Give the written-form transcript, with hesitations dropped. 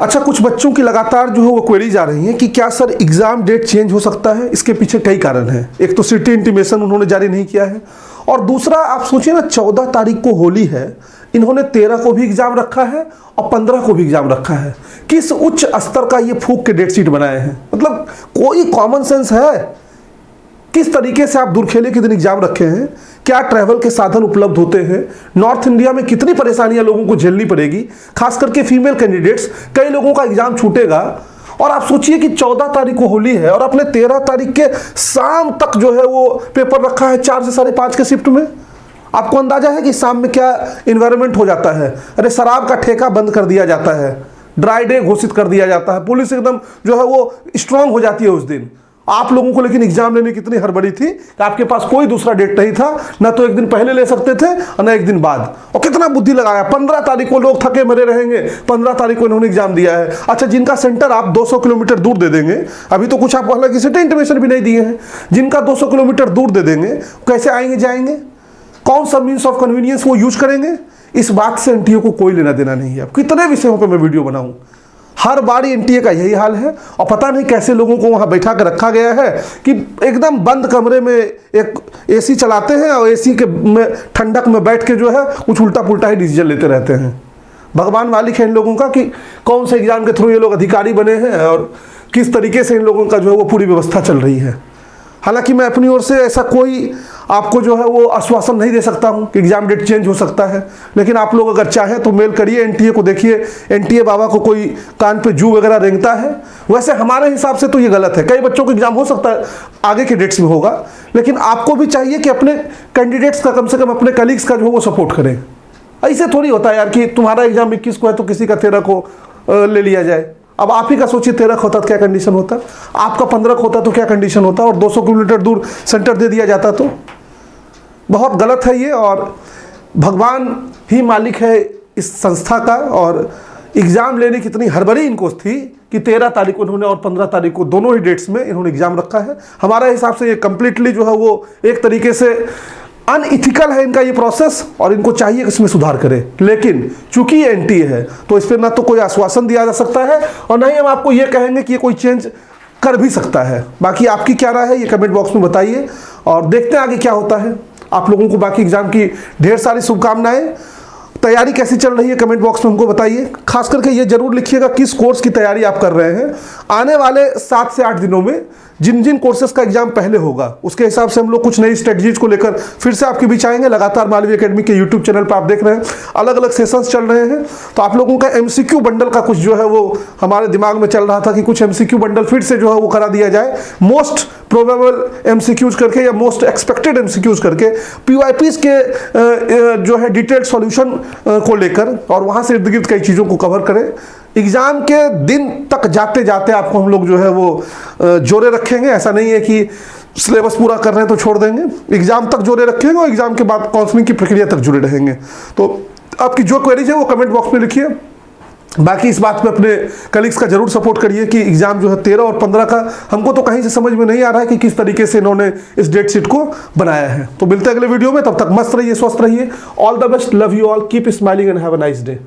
अच्छा, कुछ बच्चों की लगातार जो है वो क्वेरीज आ रही हैं कि क्या सर एग्ज़ाम डेट चेंज हो सकता है। इसके पीछे कई कारण हैं। एक तो सिटी इंटीमेशन उन्होंने जारी नहीं किया है, और दूसरा आप सोचिए ना, 14 तारीख को होली है, इन्होंने 13 को भी एग्ज़ाम रखा है और 15 को भी एग्ज़ाम रखा है। किस उच्च स्तर का ये फूक के डेट शीट बनाए हैं? मतलब कोई कॉमन सेंस है? किस तरीके से आप दूरखेले के दिन एग्जाम रखे हैं? क्या ट्रैवल के साधन उपलब्ध होते हैं? नॉर्थ इंडिया में कितनी परेशानियां लोगों को झेलनी पड़ेगी, खास करके फीमेल कैंडिडेट्स, कई लोगों का एग्जाम छूटेगा। और आप सोचिए कि 14 तारीख को होली है और अपने 13 तारीख के शाम तक जो है वो पेपर रखा है 4 से 5:30 के शिफ्ट में। आपको अंदाजा है कि शाम में क्या इन्वायरमेंट हो जाता है? अरे शराब का ठेका बंद कर दिया जाता है, ड्राई डे घोषित कर दिया जाता है, पुलिस एकदम जो है वो स्ट्रांग हो जाती है उस दिन। आप लोगों को लेकिन एग्जाम लेने की इतनी हड़बड़ी थी कि आपके पास कोई दूसरा डेट नहीं था, ना तो एक दिन पहले ले सकते थे और ना एक दिन बाद। और कितना बुद्धि लगाया, 15 तारीख को लोग थके मरे रहेंगे, 15 तारीख को इन्होंने एग्जाम दिया है। अच्छा, जिनका सेंटर आप 200 किलोमीटर दूर दे देंगे, अभी तो कुछ आप हालांकि सिटी इंटीमेशन भी नहीं दिए हैं, जिनका 200 किलोमीटर दूर दे देंगे, कैसे आएंगे जाएंगे? कौन सा मीन्स ऑफ कन्वीनियंस वो यूज करेंगे? इस बात से एनटीए को कोई लेना देना नहीं है। अब कितने विषयों पर मैं वीडियो बनाऊं, हर बार एनटीए का यही हाल है। और पता नहीं कैसे लोगों को वहां बैठा कर रखा गया है कि एकदम बंद कमरे में एक एसी चलाते हैं और एसी के में ठंडक में बैठ के जो है कुछ उल्टा पुल्टा ही डिसीजन लेते रहते हैं। भगवान मालिक है इन लोगों का कि कौन से एग्जाम के थ्रू ये लोग अधिकारी बने हैं और किस तरीके से इन लोगों का जो है वो पूरी व्यवस्था चल रही है। हालांकि मैं अपनी ओर से ऐसा कोई आपको जो है वो आश्वासन नहीं दे सकता हूं कि एग्जाम डेट चेंज हो सकता है, लेकिन आप लोग अगर चाहें तो मेल करिए एनटीए को, देखिए एनटीए बाबा को कोई कान पे जू वगैरह रेंगता है। वैसे हमारे हिसाब से तो ये गलत है। कई बच्चों को एग्जाम हो सकता है आगे के डेट्स में होगा, लेकिन आपको भी चाहिए कि अपने कैंडिडेट्स का, कम से कम अपने कलीग्स का जो है वो सपोर्ट करें। ऐसे थोड़ी होता है यार कि तुम्हारा एग्जाम 21 को है तो किसी का 13 को ले लिया जाए। अब आप ही का सोचिए, 13 होता तो क्या कंडीशन होता, आपका 15 होता तो क्या कंडीशन होता, और 200 किलोमीटर दूर सेंटर दे दिया जाता तो। बहुत गलत है ये, और भगवान ही मालिक है इस संस्था का। और एग्ज़ाम लेने की इतनी हड़बड़ी इनको थी कि 13 तारीख को इन्होंने और 15 तारीख को दोनों ही डेट्स में इन्होंने एग्ज़ाम रखा है। हमारे हिसाब से ये कंप्लीटली जो है वो एक तरीके से अनइथिकल है इनका ये प्रोसेस, और इनको चाहिए कि इसमें सुधार करें। लेकिन चूंकि ये एनटीए है तो इस पर ना तो कोई आश्वासन दिया जा सकता है और ना ही हम आपको ये कहेंगे कि ये कोई चेंज कर भी सकता है। बाकी आपकी क्या राय है ये कमेंट बॉक्स में बताइए, और देखते हैं आगे क्या होता है। आप लोगों को बाकी एग्जाम की ढेर सारी शुभकामनाएं। तैयारी कैसी चल रही है कमेंट बॉक्स में हमको बताइए। खास करके ये जरूर लिखिएगा किस कोर्स की तैयारी आप कर रहे हैं। आने वाले 7 से 8 दिनों में जिन जिन कोर्सेज का एग्जाम पहले होगा उसके हिसाब से हम लोग कुछ नई स्ट्रेटजीज को लेकर फिर से आपके बीच आएंगे। लगातार मालवीय एकेडमी के यूट्यूब चैनल पर आप देख रहे हैं अलग अलग सेशंस चल रहे हैं। तो आप लोगों का एमसीक्यू बंडल का कुछ जो है वो हमारे दिमाग में चल रहा था कि कुछ एमसीक्यू बंडल फिर से जो है वो करा दिया जाए, मोस्ट प्रोबेबल एमसीक्यूज करके या मोस्ट एक्सपेक्टेड एमसीक्यूज करके, पीवाईपीज के जो है डिटेल्ड सॉल्यूशन को लेकर, और वहां से इर्द गिर्द कई चीज़ों को कवर करें। एग्जाम के दिन तक जाते जाते आपको हम लोग जो है वो जोड़े रखेंगे। ऐसा नहीं है कि सिलेबस पूरा कर रहे हैं तो छोड़ देंगे, एग्जाम तक जोड़े रखेंगे और एग्जाम के बाद काउंसलिंग की प्रक्रिया तक जुड़े रहेंगे। तो आपकी जो क्वेरीज है वो कमेंट बॉक्स में लिखिए। बाकी इस बात में अपने कलीग्स का जरूर सपोर्ट करिए कि एग्जाम जो है 13 और 15 का हमको तो कहीं से समझ में नहीं आ रहा है कि किस तरीके से इन्होंने इस डेट शीट को बनाया है। तो मिलते हैं अगले वीडियो में, तब तक मस्त रहिए, स्वस्थ रहिए। All the best, love you all, keep smiling and have a nice day.